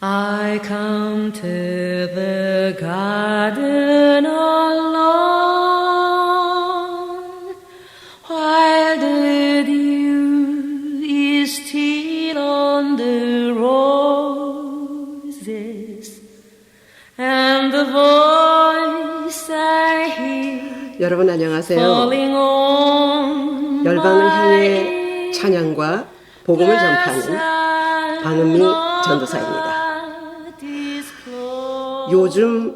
I come to the garden alone, while the dew is still on the roses, and the voice I hear 여러분 안녕하세요. falling on 열방을 향해 my 찬양과 복음을 전파하는 방은미 전도사입니다. 요즘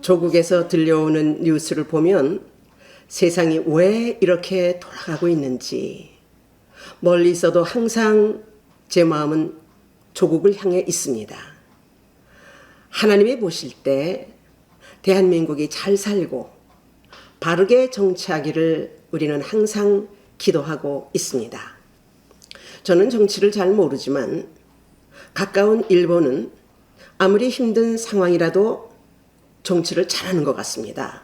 조국에서 들려오는 뉴스를 보면 세상이 왜 이렇게 돌아가고 있는지, 멀리 있어도 항상 제 마음은 조국을 향해 있습니다. 하나님이 보실 때 대한민국이 잘 살고 바르게 정치하기를 우리는 항상 기도하고 있습니다. 저는 정치를 잘 모르지만 가까운 일본은 아무리 힘든 상황이라도 정치를 잘하는 것 같습니다.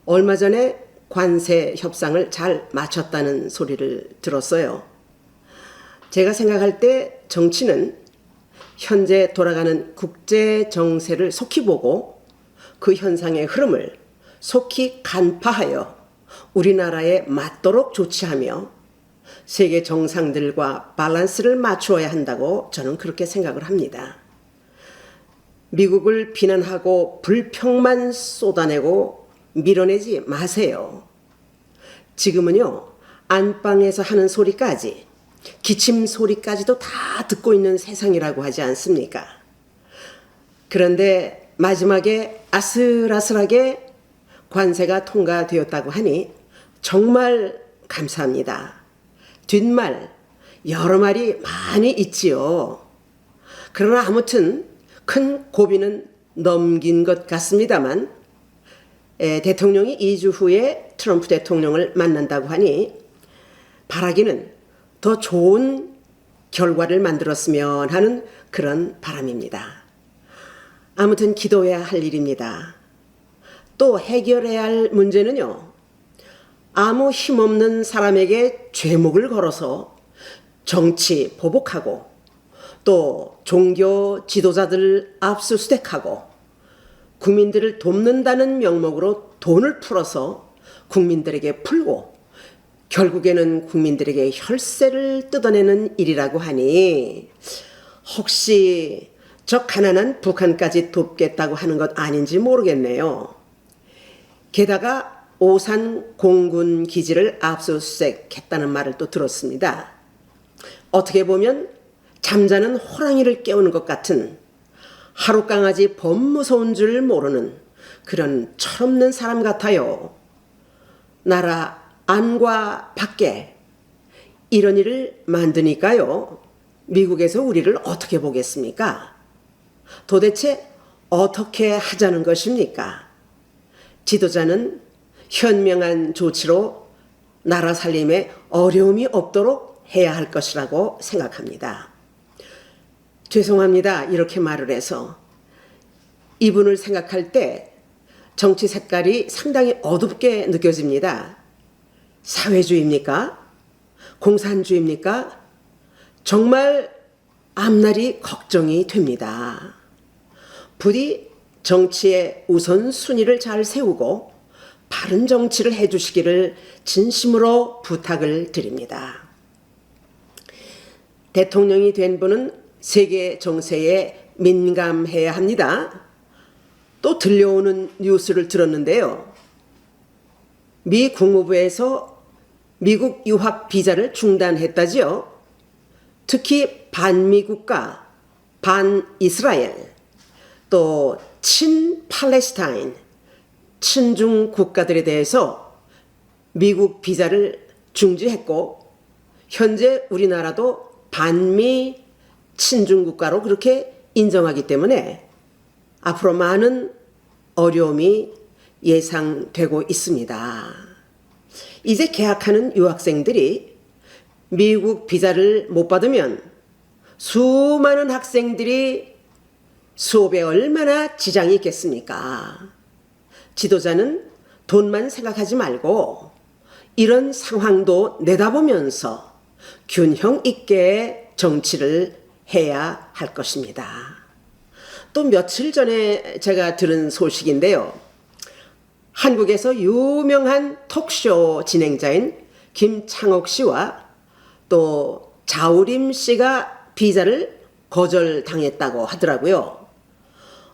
얼마 전에 관세 협상을 잘 마쳤다는 소리를 들었어요. 제가 생각할 때 정치는 현재 돌아가는 국제 정세를 속히 보고 그 현상의 흐름을 속히 간파하여 우리나라에 맞도록 조치하며 세계 정상들과 밸런스를 맞추어야 한다고 저는 그렇게 생각을 합니다. 미국을 비난하고 불평만 쏟아내고 밀어내지 마세요. 지금은요, 안방에서 하는 소리까지, 기침 소리까지도 다 듣고 있는 세상이라고 하지 않습니까? 그런데 마지막에 아슬아슬하게 관세가 통과되었다고 하니 정말 감사합니다. 뒷말 여러 말이 많이 있지요. 그러나 아무튼 큰 고비는 넘긴 것 같습니다만, 대통령이 2주 후에 트럼프 대통령을 만난다고 하니 바라기는 더 좋은 결과를 만들었으면 하는 그런 바람입니다. 아무튼 기도해야 할 일입니다. 또 해결해야 할 문제는요, 아무 힘없는 사람에게 죄목을 걸어서 정치 보복하고 또 종교 지도자들 압수수색하고 국민들을 돕는다는 명목으로 돈을 풀어서 국민들에게 풀고 결국에는 국민들에게 혈세를 뜯어내는 일이라고 하니 혹시 저 가난한 북한까지 돕겠다고 하는 것 아닌지 모르겠네요. 게다가 오산 공군 기지를 압수수색했다는 말을 또 들었습니다. 어떻게 보면 잠자는 호랑이를 깨우는 것 같은 하룻강아지 범무서운 줄 모르는 그런 철없는 사람 같아요. 나라 안과 밖에 이런 일을 만드니까요, 미국에서 우리를 어떻게 보겠습니까? 도대체 어떻게 하자는 것입니까? 지도자는 현명한 조치로 나라 살림에 어려움이 없도록 해야 할 것이라고 생각합니다. 죄송합니다. 이렇게 말을 해서 이분을 생각할 때 정치 색깔이 상당히 어둡게 느껴집니다. 사회주의입니까? 공산주의입니까? 정말 앞날이 걱정이 됩니다. 부디 정치의 우선순위를 잘 세우고 바른 정치를 해주시기를 진심으로 부탁을 드립니다. 대통령이 된 분은 세계 정세에 민감해야 합니다. 또 들려오는 뉴스를 들었는데요. 미 국무부에서 미국 유학 비자를 중단했다지요. 특히 반미국가, 반이스라엘, 또 친팔레스타인, 친중 국가들에 대해서 미국 비자를 중지했고, 현재 우리나라도 반미 친중 국가로 그렇게 인정하기 때문에 앞으로 많은 어려움이 예상되고 있습니다. 이제 개학하는 유학생들이 미국 비자를 못 받으면 수많은 학생들이 수업에 얼마나 지장이 있겠습니까? 지도자는 돈만 생각하지 말고 이런 상황도 내다보면서 균형 있게 정치를 해야 할 것입니다. 또 며칠 전에 제가 들은 소식인데요. 한국에서 유명한 톡쇼 진행자인 김창옥 씨와 또 자우림 씨가 비자를 거절당했다고 하더라고요.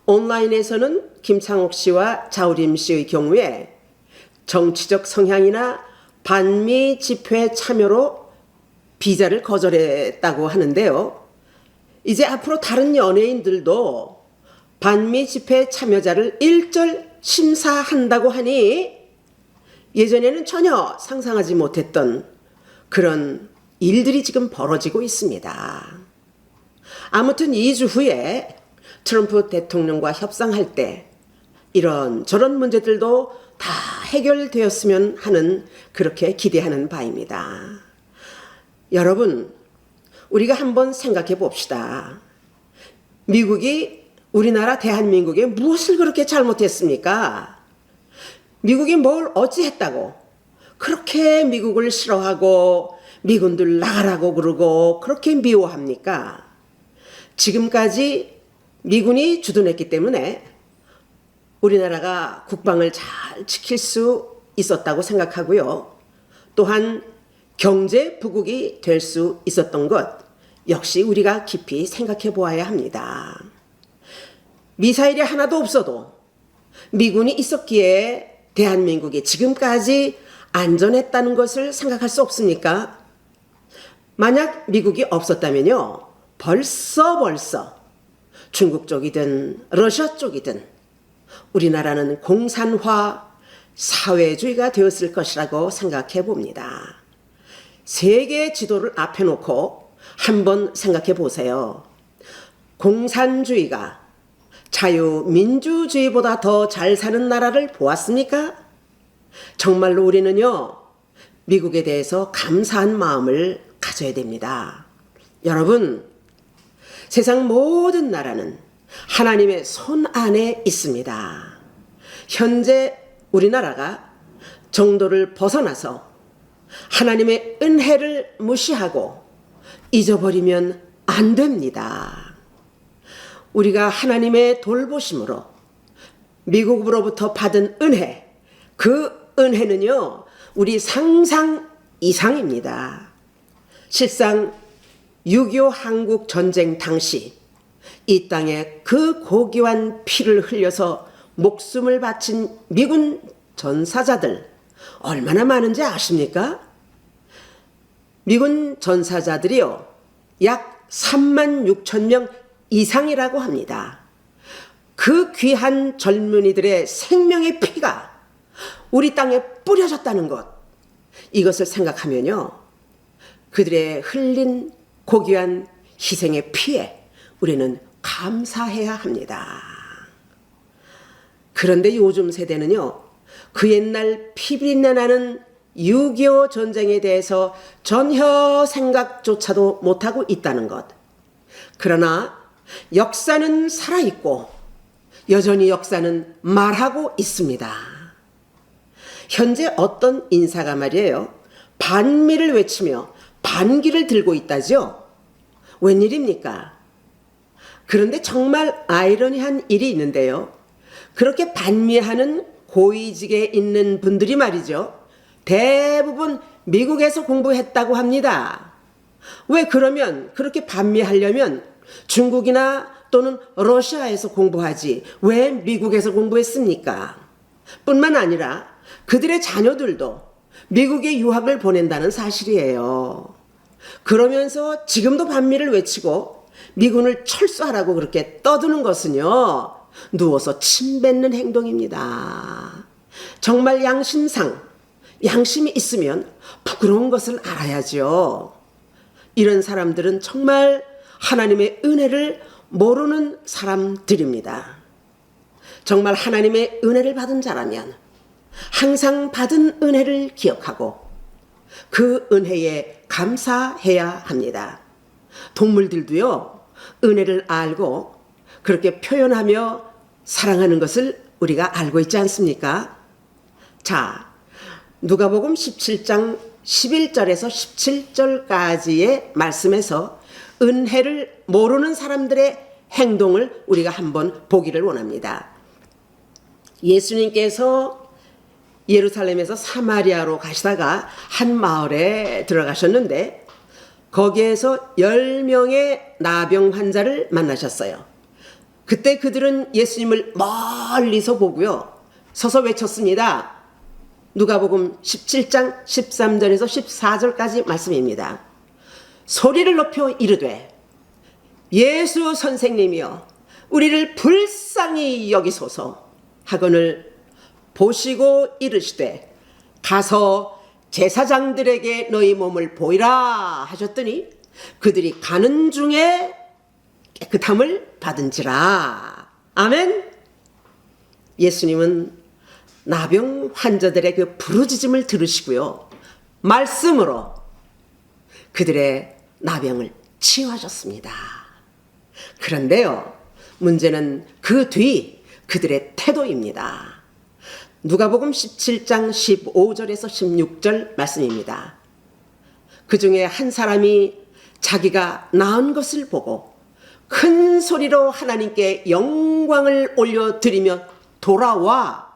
온라인에서는 김창옥 씨와 자우림 씨의 경우에 정치적 성향이나 반미 집회 참여로 비자를 거절했다고 하는데요. 이제 앞으로 다른 연예인들도 반미 집회 참여자를 일절 심사한다고 하니 예전에는 전혀 상상하지 못했던 그런 일들이 지금 벌어지고 있습니다. 아무튼 2주 후에 트럼프 대통령과 협상할 때 이런 저런 문제들도 다 해결되었으면 하는 그렇게 기대하는 바입니다. 여러분, 우리가 한번 생각해 봅시다. 미국이 우리나라 대한민국에 무엇을 그렇게 잘못했습니까? 미국이 뭘 어찌했다고 그렇게 미국을 싫어하고 미군들 나가라고 그러고 그렇게 미워합니까? 지금까지 미군이 주둔했기 때문에 우리나라가 국방을 잘 지킬 수 있었다고 생각하고요. 또한 경제 부국이 될 수 있었던 것 역시 우리가 깊이 생각해 보아야 합니다. 미사일이 하나도 없어도 미군이 있었기에 대한민국이 지금까지 안전했다는 것을 생각할 수 없습니까? 만약 미국이 없었다면요, 벌써 중국 쪽이든 러시아 쪽이든 우리나라는 공산화 사회주의가 되었을 것이라고 생각해 봅니다. 세계 지도를 앞에 놓고 한번 생각해 보세요. 공산주의가 자유민주주의보다 더 잘 사는 나라를 보았습니까? 정말로 우리는요, 미국에 대해서 감사한 마음을 가져야 됩니다. 여러분, 세상 모든 나라는 하나님의 손 안에 있습니다. 현재 우리나라가 정도를 벗어나서 하나님의 은혜를 무시하고 잊어버리면 안 됩니다. 우리가 하나님의 돌보심으로 미국으로부터 받은 은혜, 그 은혜는요, 우리 상상 이상입니다. 실상 6.25 한국 전쟁 당시 이 땅에 그 고귀한 피를 흘려서 목숨을 바친 미군 전사자들 얼마나 많은지 아십니까? 미군 전사자들이요, 약 36,000명 이상이라고 합니다. 그 귀한 젊은이들의 생명의 피가 우리 땅에 뿌려졌다는 것, 이것을 생각하면요, 그들의 흘린 고귀한 희생의 피에 우리는 감사해야 합니다. 그런데 요즘 세대는요, 그 옛날 피비린내 나는 6.25 전쟁에 대해서 전혀 생각조차도 못하고 있다는 것. 그러나 역사는 살아있고 여전히 역사는 말하고 있습니다. 현재 어떤 인사가 말이에요, 반미를 외치며 반기를 들고 있다죠. 웬일입니까? 그런데 정말 아이러니한 일이 있는데요. 그렇게 반미하는 고위직에 있는 분들이 말이죠, 대부분 미국에서 공부했다고 합니다. 왜 그러면 그렇게 반미하려면 중국이나 또는 러시아에서 공부하지 왜 미국에서 공부했습니까? 뿐만 아니라 그들의 자녀들도 미국에 유학을 보낸다는 사실이에요. 그러면서 지금도 반미를 외치고 미군을 철수하라고 그렇게 떠드는 것은요, 누워서 침 뱉는 행동입니다. 정말 양심이 있으면 부끄러운 것을 알아야죠. 이런 사람들은 정말 하나님의 은혜를 모르는 사람들입니다. 정말 하나님의 은혜를 받은 자라면 항상 받은 은혜를 기억하고 그 은혜에 감사해야 합니다. 동물들도요, 은혜를 알고 그렇게 표현하며 사랑하는 것을 우리가 알고 있지 않습니까? 자, 누가복음 17장 11절에서 17절까지의 말씀에서 은혜를 모르는 사람들의 행동을 우리가 한번 보기를 원합니다. 예수님께서 예루살렘에서 사마리아로 가시다가 한 마을에 들어가셨는데 거기에서 10명의 나병 환자를 만나셨어요. 그때 그들은 예수님을 멀리서 보고요. 서서 외쳤습니다. 누가복음 17장 13절에서 14절까지 말씀입니다. 소리를 높여 이르되 예수 선생님이여 우리를 불쌍히 여기소서 하거늘 보시고 이르시되 가서 제사장들에게 너희 몸을 보이라 하셨더니 그들이 가는 중에 깨끗함을 받은지라. 아멘. 예수님은 나병 환자들의 그 부르짖음을 들으시고요. 말씀으로 그들의 나병을 치유하셨습니다. 그런데요, 문제는 그 뒤 그들의 태도입니다. 누가복음 17장 15절에서 16절 말씀입니다. 그 중에 한 사람이 자기가 나은 것을 보고 큰 소리로 하나님께 영광을 올려드리며 돌아와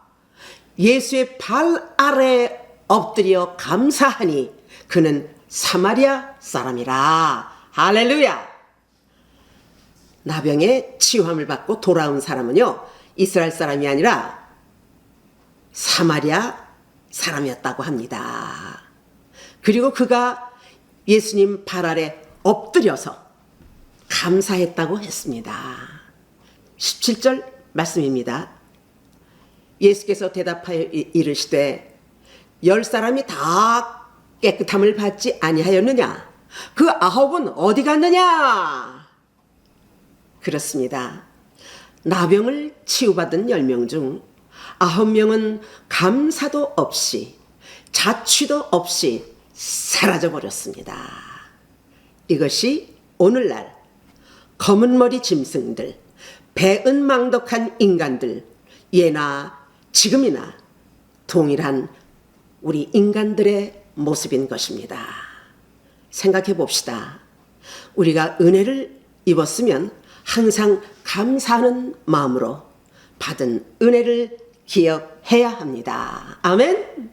예수의 발 아래 엎드려 감사하니 그는 사마리아 사람이라. 할렐루야. 나병의 치유함을 받고 돌아온 사람은요, 이스라엘 사람이 아니라 사마리아 사람이었다고 합니다. 그리고 그가 예수님 발 아래 엎드려서 감사했다고 했습니다. 17절 말씀입니다. 예수께서 대답하여 이르시되 10사람이 다 깨끗함을 받지 아니하였느냐? 그 9은 어디 갔느냐? 그렇습니다. 나병을 치유받은 10명 중 9명은 감사도 없이 자취도 없이 사라져버렸습니다. 이것이 오늘날 검은 머리 짐승들, 배은망덕한 인간들, 예나 지금이나 동일한 우리 인간들의 모습인 것입니다. 생각해 봅시다. 우리가 은혜를 입었으면 항상 감사하는 마음으로 받은 은혜를 기억해야 합니다. 아멘.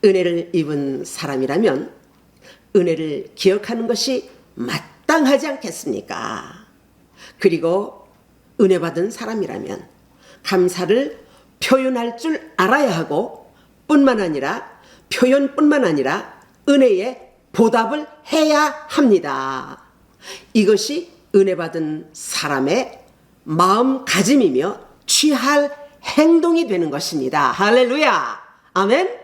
은혜를 입은 사람이라면 은혜를 기억하는 것이 마땅하지 않겠습니까? 그리고 은혜 받은 사람이라면 감사를 표현할 줄 알아야 하고 뿐만 아니라 표현뿐만 아니라 은혜에 보답을 해야 합니다. 이것이 은혜 받은 사람의 마음가짐이며 취할 행동이 되는 것입니다. 할렐루야. 아멘.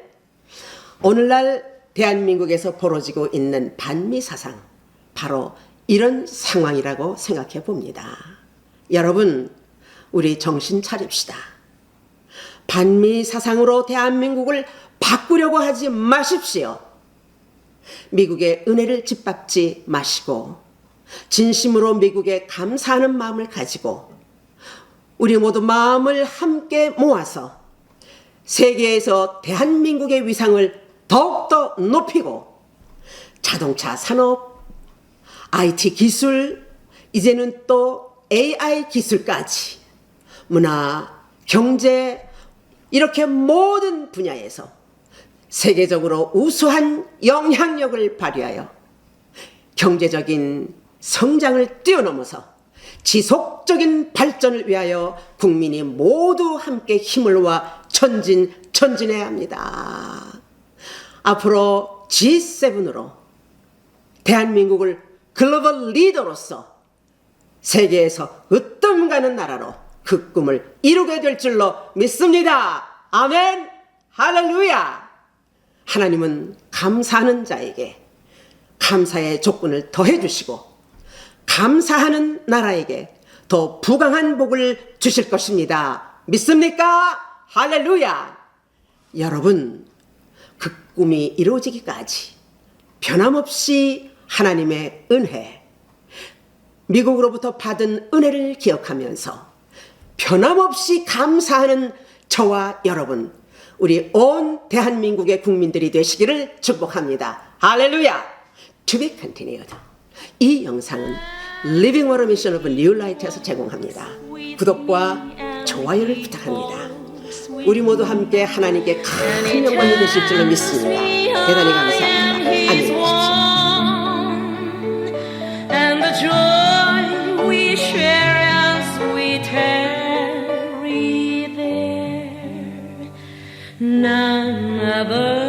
오늘날 대한민국에서 벌어지고 있는 반미사상, 바로 이런 상황이라고 생각해 봅니다. 여러분, 우리 정신 차립시다. 반미사상으로 대한민국을 바꾸려고 하지 마십시오. 미국의 은혜를 짓밟지 마시고 진심으로 미국에 감사하는 마음을 가지고 우리 모두 마음을 함께 모아서 세계에서 대한민국의 위상을 더욱더 높이고 자동차 산업, IT 기술, 이제는 또 AI 기술까지 문화, 경제, 이렇게 모든 분야에서 세계적으로 우수한 영향력을 발휘하여 경제적인 성장을 뛰어넘어서 지속적인 발전을 위하여 국민이 모두 함께 힘을 모아 전진해야 합니다. 앞으로 G7으로 대한민국을 글로벌 리더로서 세계에서 으뜸 가는 나라로 그 꿈을 이루게 될 줄로 믿습니다. 아멘. 할렐루야. 하나님은 감사하는 자에게 감사의 조건을 더해 주시고 감사하는 나라에게 더 부강한 복을 주실 것입니다. 믿습니까? 할렐루야. 여러분, 그 꿈이 이루어지기까지 변함없이 하나님의 은혜, 미국으로부터 받은 은혜를 기억하면서 변함없이 감사하는 저와 여러분, 우리 온 대한민국의 국민들이 되시기를 축복합니다. 할렐루야. To be continued. 이 영상은 Living Water Mission of New Light에서 제공합니다. 구독과 좋아요를 부탁합니다. 우리 모두 함께 하나님께 큰 영광이 되실 줄로 믿습니다. 대단히 감사합니다. 안녕히 계십시오. And the joy we share as we tarry there, none other